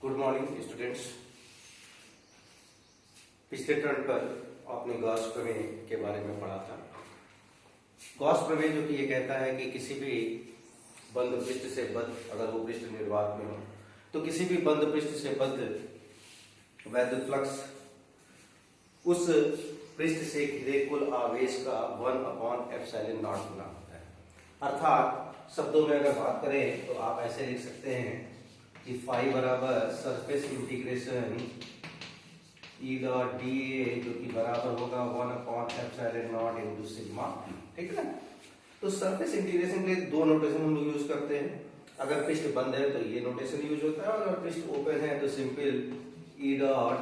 Good morning students. पिछले turn पर आपने गॉस प्रमेय के बारे में पढ़ा था। गॉस प्रमेय जो कि ये कहता है कि किसी भी बंद पृष्ठ से बद्ध, अगर वो पृष्ठ निर्वात में हो तो किसी भी बंद पृष्ठ से बद्ध वैद्युत फ्लक्स उस पृष्ठ से घिरे कुल आवेश का 1/ε0 गुना होता है। अर्थात शब्दों में अगर बात करें तो आप ऐसे लिख सकते हैं कि फाई बराबर surface integration E dot D A, जो कि बराबर होगा 1/ε0 इंटू सिग्मा। ठीक है ना। तो सरफेस इंटीग्रेशन के लिए दो नोटेशन हम लोग यूज करते हैं। अगर पृष्ठ बंद है तो ये नोटेशन यूज होता है, और अगर पृष्ठ ओपन है तो simple E dot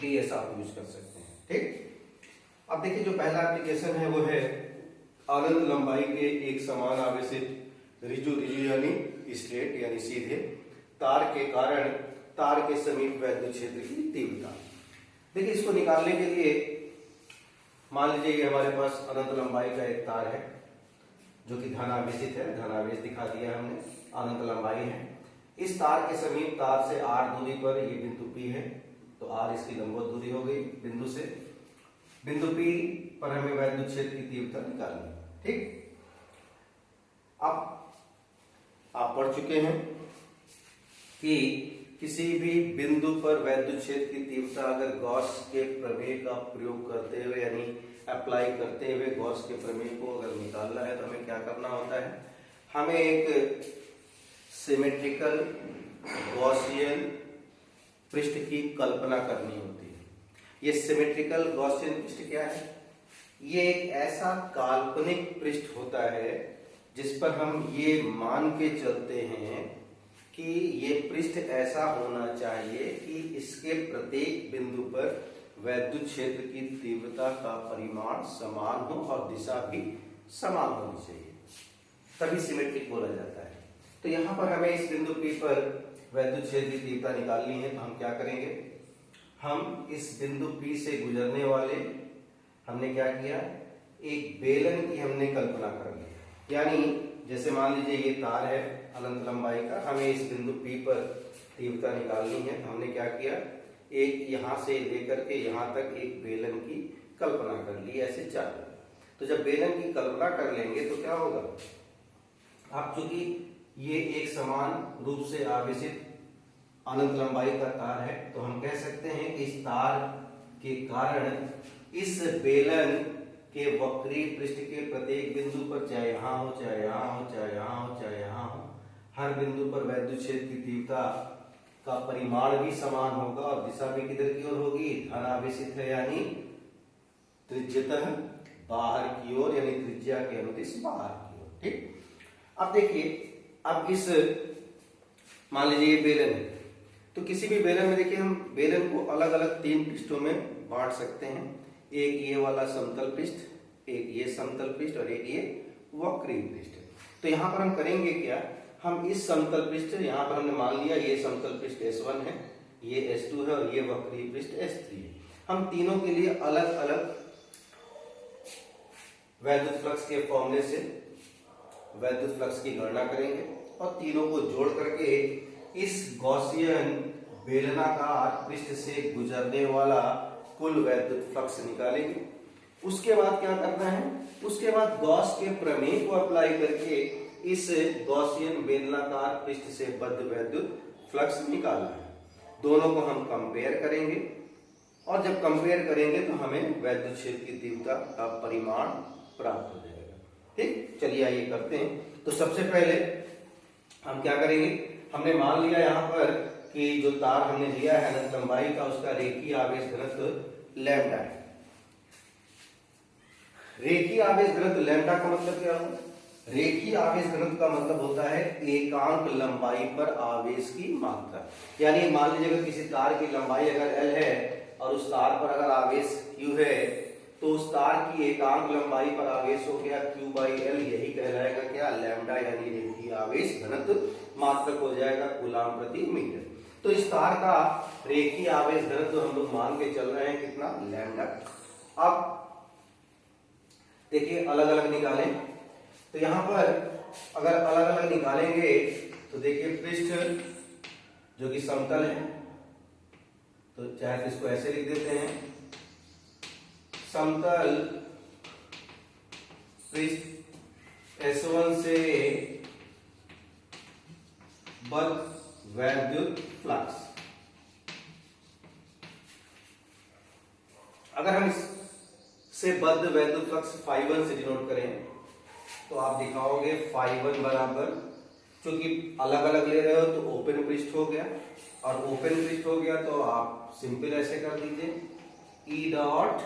D S आप यूज कर सकते हैं। ठीक। अब देखिए, जो पहला एप्लीकेशन है वो है अनंत लंबाई के एक समान आवेशित रिजु यानी स्ट्रेट यानी सीधे तार के कारण तार के समीप वैद्युत क्षेत्र की तीव्रता। देखिए, इसको निकालने के लिए मान लीजिए ये हमारे पास अनंत लंबाई का एक तार है जो कि धनावेशित है, धनावेश दिखा दिया हमने, अनंत लंबाई है। इस तार के समीप तार से r दूरी पर ये बिंदु P है, तो r इसकी लंबवत दूरी हो गई बिंदु से। बिंदु P पर हमें वैद्युत क्षेत्र की तीव्रता निकालनी है। ठीक। अब आप पढ़ चुके हैं कि किसी भी बिंदु पर वैद्युत क्षेत्र की तीव्रता अगर गॉस के प्रमेय का प्रयोग करते हुए यानी अप्लाई करते हुए गॉस के प्रमेय को अगर निकालना है तो हमें क्या करना होता है, हमें एक सिमेट्रिकल गॉसियन पृष्ठ की कल्पना करनी होती है। ये सिमेट्रिकल गॉसियन पृष्ठ क्या है? ये एक ऐसा काल्पनिक पृष्ठ होता है जिस पर हम ये मान के चलते हैं कि ये पृष्ठ ऐसा होना चाहिए कि इसके प्रत्येक बिंदु पर वैद्युत क्षेत्र की तीव्रता का परिमाण समान हो और दिशा भी समान होनी चाहिए, तभी सिमेट्रिक बोला जाता है। तो यहाँ पर हमें इस बिंदु P पर वैद्युत क्षेत्र की तीव्रता निकालनी है, तो हम क्या करेंगे, हम इस बिंदु P से गुजरने वाले, हमने क्या किया, एक बेलन की हमने कल्पना कर ली। यानी जैसे मान लीजिए ये तार है अनंत लंबाई का, हमें इस बिंदु P पर तीव्रता निकालनी है, तो हमने क्या किया, एक यहां से लेकर के यहां तक एक बेलन की कल्पना कर ली, ऐसे चार। तो जब बेलन की कल्पना कर लेंगे तो क्या होगा, आप चूंकि ये एक समान रूप से आवेशित अनंत लंबाई का तार है, तो हम कह सकते हैं कि इस तार के कारण इस बेलन के वक्री पृष्ठ के प्रत्येक बिंदु पर, चाहे यहां हो, चाहे यहां हो, चाहे यहां हो, चाहे यहां हो, हर बिंदु पर वैद्युत क्षेत्र की तीव्रता का परिमाण भी समान होगा और दिशा भी किधर की ओर होगी, धनावेशित है यानी त्रिज्यतः बाहर की ओर, यानी त्रिज्या के अनुदिश बाहर की ओर। ठीक। अब देखिए, अब इस मान लीजिए ये बेलन है, तो किसी भी बेलन में देखिए हम बेलन को अलग अलग तीन पृष्ठों में बांट सकते हैं। एक ये वाला समतल पृष्ठ, एक ये समतल पृष्ठ और एक ये वक्री पृष्ठ। तो यहाँ पर हम करेंगे क्या, हम इस समतल पृष्ठ, यहाँ पर हमने मान लिया ये समतल पृष्ठ S1 है, ये S2 है और ये वक्री पृष्ठ S3 है। हम तीनों के लिए अलग अलग वैद्युत फ्लक्स के फॉर्मूले से वैद्युत फ्लक्स की गणना करेंगे और तीनों को जोड़ करके इस गॉसियन बेलनाकार पृष्ठ से गुजरने वाला कुल वैद्युत फ्लक्स निकालेंगे। उसके बाद क्या करना है, उसके बाद गॉस के प्रमेय को अप्लाई करके इस गॉसियन बेलनाकार पृष्ठ से बद्ध वैद्युत फ्लक्स निकालना है। दोनों को हम कंपेयर करेंगे और जब कंपेयर करेंगे तो हमें वैद्युत क्षेत्र की तीव्रता का परिमाण प्राप्त हो जाएगा। ठीक। चलिए आइए करते हैं। तो सबसे पहले हम क्या करेंगे, हमने मान लिया यहाँ पर कि जो तार हमने लिया है अनंत लंबाई का, उसका रेखीय आवेश घनत्व लैम्डा है। रेखीय आवेश घनत्व लैम्डा का मतलब क्या होगा, रेखीय आवेश घनत्व का मतलब होता है एकांक लंबाई पर आवेश की मात्रा। यानी मान लीजिए अगर किसी तार की लंबाई अगर L है और उस तार पर अगर आवेश Q है, तो उस तार की एकांक लंबाई पर आवेश हो गया Q/L, यही कहलाएगा क्या, लैम्डा, यानी रेखीय आवेश घनत्व मात्रक हो जाएगा कूलाम प्रति मीटर। तो इस तार का रेखीय आवेश घनत्व हम लोग मान के चल रहे हैं कितना, लैम्डा। अब देखिए अलग अलग निकालें, तो यहां पर अगर अलग अलग निकालेंगे तो देखिए पृष्ठ जो कि समतल है, तो चाहे तो इसको ऐसे लिख देते हैं, समतल पृष्ठ S1 से बद्ध वैद्युत फ्लक्स। अगर हम इससे बद्ध वैद्युत फ्लक्स φ1 से डिनोट करें तो आप दिखाओगे φ1 बराबर, क्योंकि अलग अलग ले रहे हो तो ओपन पृष्ठ हो गया, और ओपन पृष्ठ हो गया तो आप सिंपल ऐसे कर दीजिए E डॉट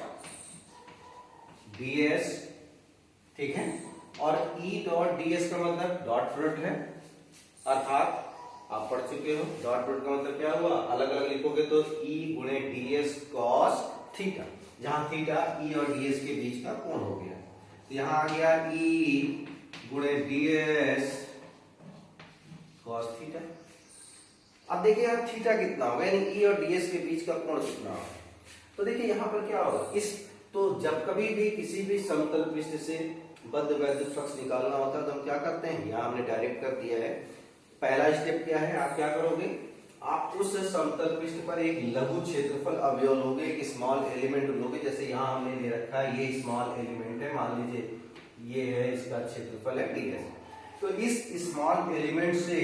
ds, ठीक है। और E डॉट ds का मतलब डॉट प्रोडक्ट है, अर्थात आप पढ़ चुके हो डॉट प्रोडक्ट का मतलब क्या हुआ, अलग अलग लिखोगे तो E गुणे ds cos थीटा, जहां थीटा E और ds के बीच का कोण हो गया, तो यहां आ गया E गुणे ds cos थीटा। अब देखिए यार थीटा कितना होगा, यानी E और ds के बीच का कोण कितना होगा, तो देखिए यहां पर क्या होगा, इस तो जब कभी भी किसी भी समतल पृष्ठ से बद्ध वैद्युत फ्लक्स निकालना होता है तो हम क्या करते हैं, यहां हमने डायरेक्ट कर दिया है। पहला स्टेप क्या है, आप क्या करोगे, आप उस समतल पृष्ठ पर एक लघु क्षेत्रफल अवयव लोगे, एक स्मॉल एलिमेंट लोगे, जैसे यहाँ हमने ले रखा है ये स्मॉल एलिमेंट है, मान लीजिए ये है, इसका क्षेत्रफल है ds। तो इस स्मॉल एलिमेंट से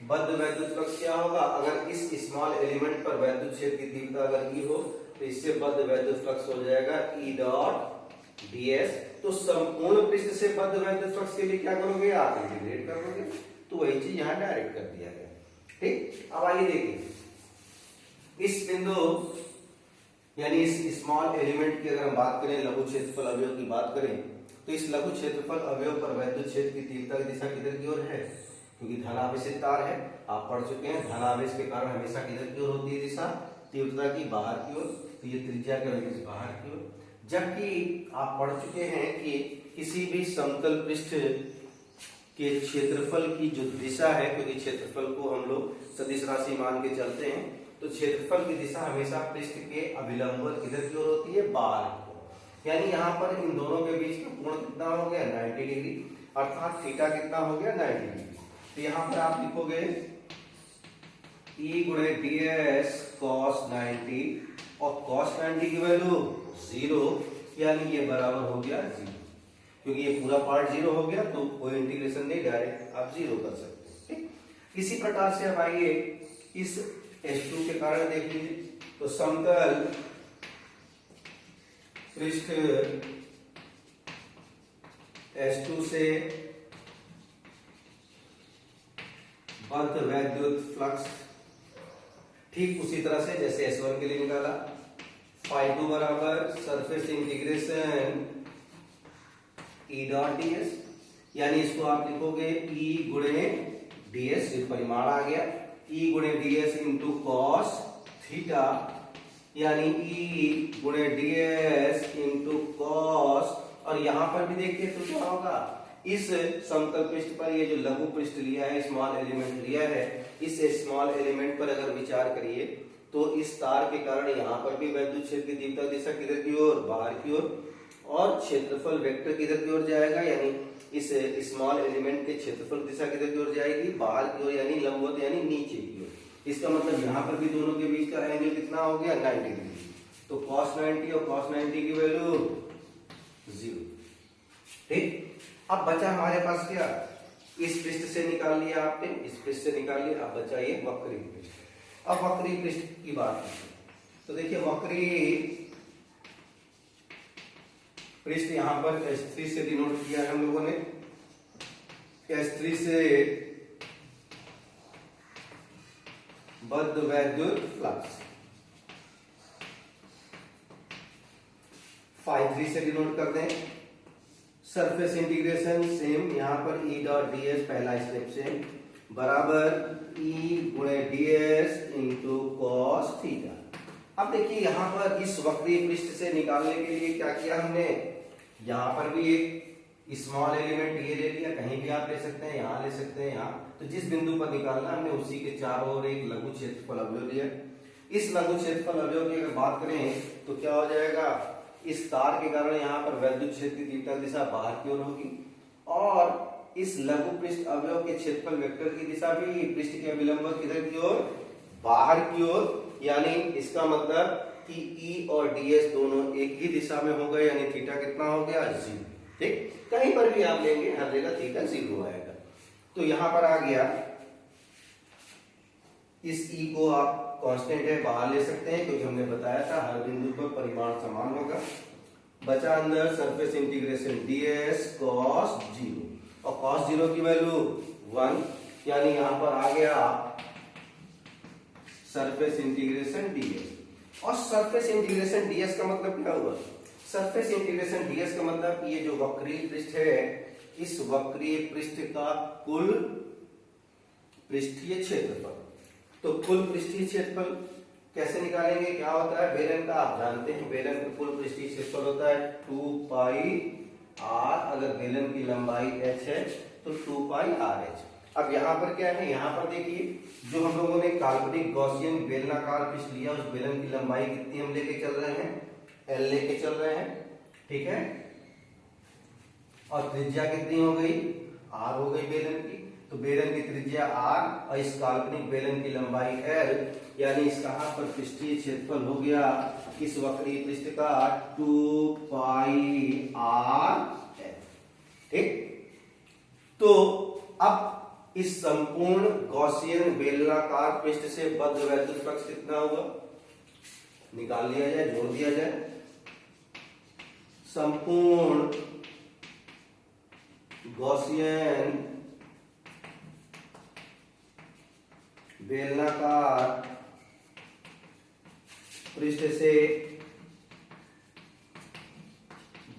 बद्ध वैद्युत फ्लक्स क्या होगा, अगर इस स्मॉल एलिमेंट पर वैद्युत क्षेत्र की तीव्रता अगर E हो तो इससे बद्ध वैद्युत फ्लक्स हो जाएगा E डॉट ds। तो संपूर्ण पृष्ठ से बद्ध वैद्युत फ्लक्स के लिए क्या करोगे, आप इंटीग्रेट कर लोगे, तो वही चीज यहाँ डायरेक्ट कर दिया गया, ठीक। अब आइए देखिए इस बिंदु यानी इस स्मॉल एलिमेंट की अगर हम बात करें, लघु क्षेत्रफल अवयव की बात करें, तो इस लघु क्षेत्रफल अवयव पर वैद्युत क्षेत्र की तीव्रता की दिशा किधर की ओर है, क्योंकि धनावेशित तार है, आप पढ़ चुके हैं धनावेश के कारण हमेशा किधर की ओर होती है दिशा, तीव्रता की बाहर की ओर, तो ये त्रिज्या के वजह से बाहर की ओर। जबकि आप पढ़ चुके हैं कि किसी भी समतल पृष्ठ के क्षेत्रफल की जो दिशा है, क्योंकि क्षेत्रफल को हम लोग सदिश राशि मान के चलते हैं, तो क्षेत्रफल की दिशा हमेशा पृष्ठ के अभिलंब किधर की ओर होती है, बाहर की ओर। यानी यहाँ पर इन दोनों के बीच का कोण कितना हो गया, 90 डिग्री, अर्थात थीटा कितना हो गया, 90 डिग्री। तो यहाँ पर आप लिखोगे E गुणे ds cos 90, और cos 90 की वैल्यू 0, यानी ये बराबर हो गया 0, क्योंकि ये पूरा पार्ट 0 हो gया तो कोई इंटीग्रेशन नहीं, डायरेक्ट आप 0 कर सकते हैं, ठीक। इसी प्रकार से अब आइए इस S2 के कारण देख लीजिए, तो समतल पृष्ठ S2 से बद्ध वैद्युत फ्लक्स, ठीक उसी तरह से जैसे S1 के लिए निकाला, φ2 बराबर surface integration E dot ds, यानी इसको आप लिखोगे E गुणे ds, परिमाण आ गया, E गुणे ds इंटू कॉस थीटा, यानी E गुणे ds इंटू कॉस, और यहां पर भी देखिए तो क्या होगा, इस समतल पृष्ठ पर ये जो लघु पृष्ठ लिया है, स्मॉल एलिमेंट लिया है, इस स्मॉल एलिमेंट पर अगर विचार करिए तो इस तार के कारण यहाँ पर भी वैद्युत क्षेत्र की तीव्रता दिशा किधर की ओर, बाहर की ओर, और क्षेत्रफल वेक्टर किधर की ओर जाएगा, यानी इस स्मॉल एलिमेंट के क्षेत्रफल दिशा किधर की ओर जाएगी, बाहर की ओर, यानी लंबवत यानी नीचे की ओर। इसका मतलब यहाँ पर भी दोनों के बीच का एंगल कितना हो गया, 90 डिग्री। तो cos 90 और cos 90 की वैल्यू 0, ठीक। अब बचा हमारे पास क्या, इस पृष्ठ से निकाल लिया आपने, इस पृष्ठ से निकाल लिया, अब बचा ये वक्री पृष्ठ। अब वक्री पृष्ठ की बात करते, तो देखिए वक्री पृष्ठ यहां पर S3 से डिनोट किया है हम लोगों ने, S3 से बद्ध वैद्युत फ्लक्स, φ3 से डिनोट कर दें, सरफेस इंटीग्रेशन सेम यहाँ पर E डॉट ds पहला स्टेप से बराबर E गुणे ds इंटू कॉस थीटा। अब देखिए यहाँ पर इस वक्री पृष्ठ से निकालने के लिए क्या किया हमने, यहाँ पर भी एक स्मॉल एलिमेंट ये ले लिया, कहीं भी आप ले सकते हैं, यहाँ ले सकते हैं, यहाँ, तो जिस बिंदु पर निकालना हमने उसी के चारों ओर एक लघु क्षेत्रफल अवयव लिया। इस लघु क्षेत्रफल अवयव की अगर बात करें तो क्या हो जाएगा, इस तार के कारण यहाँ पर वैद्युत क्षेत्र की तीव्रता दिशा बाहर की ओर होगी, और इस लघु पृष्ठ अवयव के क्षेत्रफल वेक्टर की दिशा भी पृष्ठ के अभिलंब किधर की ओर, बाहर की ओर, यानी इसका मतलब कि ई और डीएस दोनों एक ही दिशा में हो गए, यानी थीटा कितना हो गया 0। ठीक, कहीं पर भी आप लेंगे हर जगह थीटा 0 आएगा। तो यहां पर आ गया, इस ई को आप कांस्टेंट है बाहर ले सकते हैं, क्योंकि हमने बताया था हर बिंदु पर परिमाण समान होगा। बचा अंदर सरफेस इंटीग्रेशन ds cos 0, और cos 0 की वैल्यू 1, यानी यहां पर आ गया सरफेस इंटीग्रेशन ds। और सरफेस इंटीग्रेशन ds का मतलब क्या हुआ? सरफेस इंटीग्रेशन ds का मतलब ये जो वक्रीय पृष्ठ है, इस वक्रीय पृष्ठ का कुल पृष्ठीय क्षेत्रफल। तो कुल पृष्ठीय क्षेत्रफल कैसे निकालेंगे? क्या होता है बेलन का, आप जानते हैं बेलन का कुल पृष्ठीय क्षेत्रफल होता है 2 पाई r। अगर बेलन की लंबाई h है तो 2 पाई RH। अब यहाँ पर क्या है, यहाँ पर देखिए जो हम लोगों ने काल्पनिक गॉसियन बेलनाकार पृष्ठ लिया, उस बेलन की लंबाई कितनी हम लेके चल रहे हैं? L लेके चल रहे हैं, ठीक है। और त्रिज्या कितनी हो गई? R हो गई बेलन की। तो बेलन की त्रिज्या r और इस काल्पनिक बेलन की लंबाई l, यानी इसका यहाँ पर पृष्ठीय क्षेत्रफल हो गया इस वक्रीय पृष्ठ का 2 पाई r है। ठीक, तो अब इस संपूर्ण गॉसियन बेलनाकार पृष्ठ से बद्ध वैद्युत फ्लक्स कितना होगा? निकाल लिया जाए, जोड़ दिया जाए। संपूर्ण गॉसियन बेलनाकार पृष्ठ से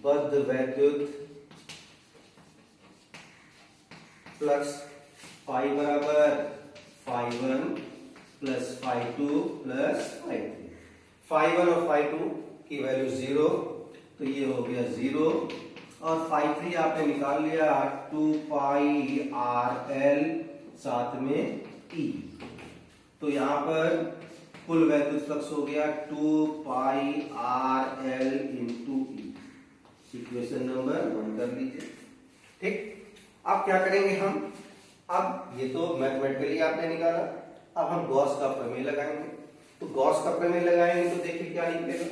बद्ध वैद्युत फ्लक्स फाई बराबर phi 1 plus phi 2 plus phi 3। Phi 1 और फाई 2 की वैल्यू 0, तो ये हो गया 0, और फाई 3 आपने निकाल लिया 2 पाई आर एल साथ में ई। तो यहां पर कुल वैद्युत फ्लक्स हो गया 2 पाई आर एल इंटू ई। इक्वेशन नंबर 1 कर लीजिए। ठीक, अब क्या करेंगे हम? अब ये तो मैथमेटिकली आपने निकाला, अब हम गॉस का प्रमेय लगाएंगे। तो गॉस का प्रमेय लगाएंगे तो देखिए क्या निकलेगा।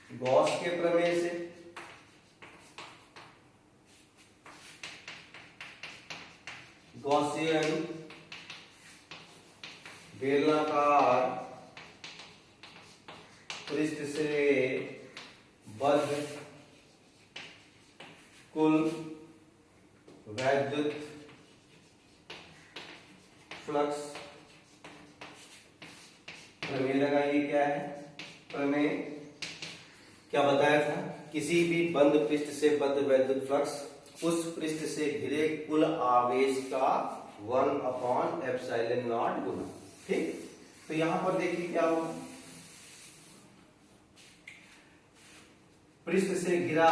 गॉस के प्रमेय से गॉसियन बेलनाकार पृष्ठ से बद्ध कुल वैद्युत फ्लक्स प्रमेय लगाइए। क्या है प्रमेय? क्या बताया था? किसी भी बंद पृष्ठ से बद्ध वैद्युत फ्लक्स उस पृष्ठ से घिरे कुल आवेश का 1/ε0 गुना। ठीक, तो यहां पर देखिए क्या होगा। पृष्ठ से घिरा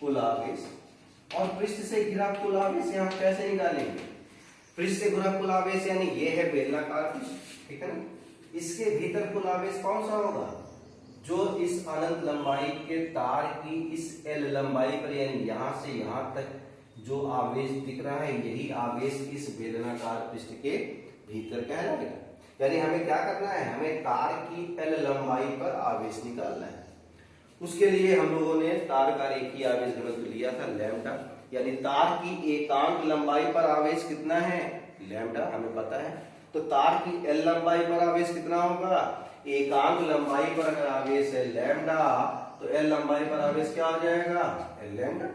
कुल आवेश, और पृष्ठ से घिरा कुल आवेश यहां कैसे निकालेंगे? पृष्ठ से घिरा कुल आवेश यानी ये है बेलनाकार पृष्ठ, ठीक है ना। इसके भीतर कुल आवेश कौन सा होगा? जो इस अनंत लंबाई के तार की इस L लंबाई पर, यानी यहां से यहां तक जो आवेश दिख रहा है, यही आवेश इस बेलनाकार पृष्ठ के भीतर कहलाएगा। यानी हमें क्या करना है? हमें तार की L लंबाई पर आवेश निकालना है। उसके लिए हम लोगों ने तार का रेखीय आवेश घनत्व लिया था लैम्डा, यानी तार की एकांक लंबाई पर आवेश कितना है? लैम्डा, हमें पता है। तो तार की L लंबाई पर आवेश कितना होगा? एकांक लंबाई पर अगर आवेश है लैम्डा, तो L लंबाई पर आवेश क्या हो जाएगा? L lambda.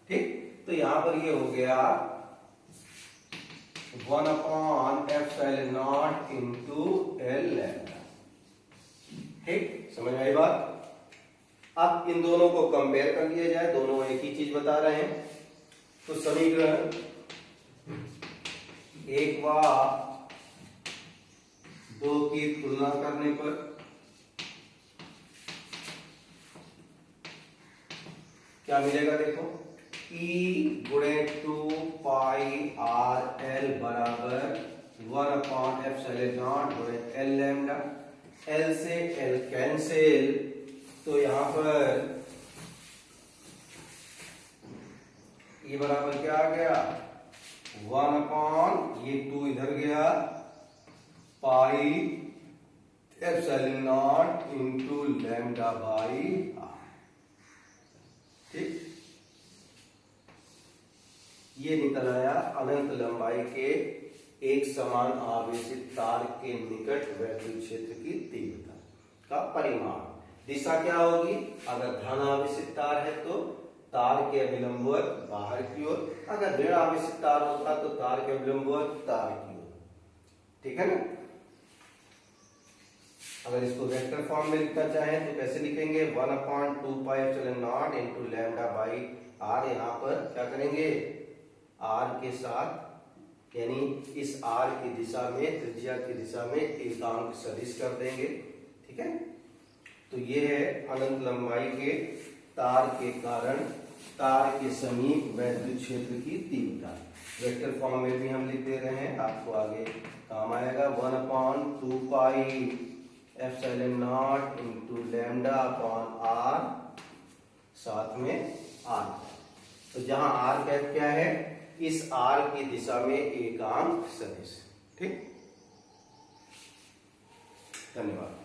ठीक, तो यहां पर ये हो गया 1/ε0 इंटू L लैम्डा। ठीक, समझ में आई बात? अब इन दोनों को कंपेयर कर लिया जाए, दोनों एक ही चीज बता रहे हैं। तो समीकरण 1 व 2 की तुलना करने पर क्या मिलेगा? देखो, E गुणे 2 पाई आर एल बराबर 1/ε0 गुणे L लैम्डा ये बराबर क्या आ गया 1 अपॉन ये 2 इधर गया pi epsilon naught into lambda by r. ठीक, ये निकल आया अनंत लंबाई के एक समान आवेशित तार के निकट वैद्युत क्षेत्र की तीव्रता का परिमाण। दिशा क्या होगी, अगर धन आवेशित तार है तो तार के अभिलंबवत बाहर की ओर, अगर ऋण आवेशित तार होता तो तार के अभिलंबवत तार की ओर। ठीक है ना। अगर इसको वेक्टर फॉर्म में लिखना चाहें तो कैसे लिखेंगे 1 upon 2 pi epsilon naught into lambda by r. यहाँ पर क्या करेंगे आर के साथ यानी इस आर की दिशा में त्रिज्या की दिशा में एकांक सदिश कर देंगे। ठीक है, तो ये है अनंत लंबाई के तार के कारण तार के समीप वैद्युत क्षेत्र की तीव्रता। वेक्टर फॉर्म में भी हम लिख दे रहे हैं, आपको आगे काम आएगा 1 upon 2 pi epsilon naught into lambda upon r साथ में आर। तो जहां आर कैप क्या है, इस आर की दिशा में एकांक सदिश। ठीक, धन्यवाद।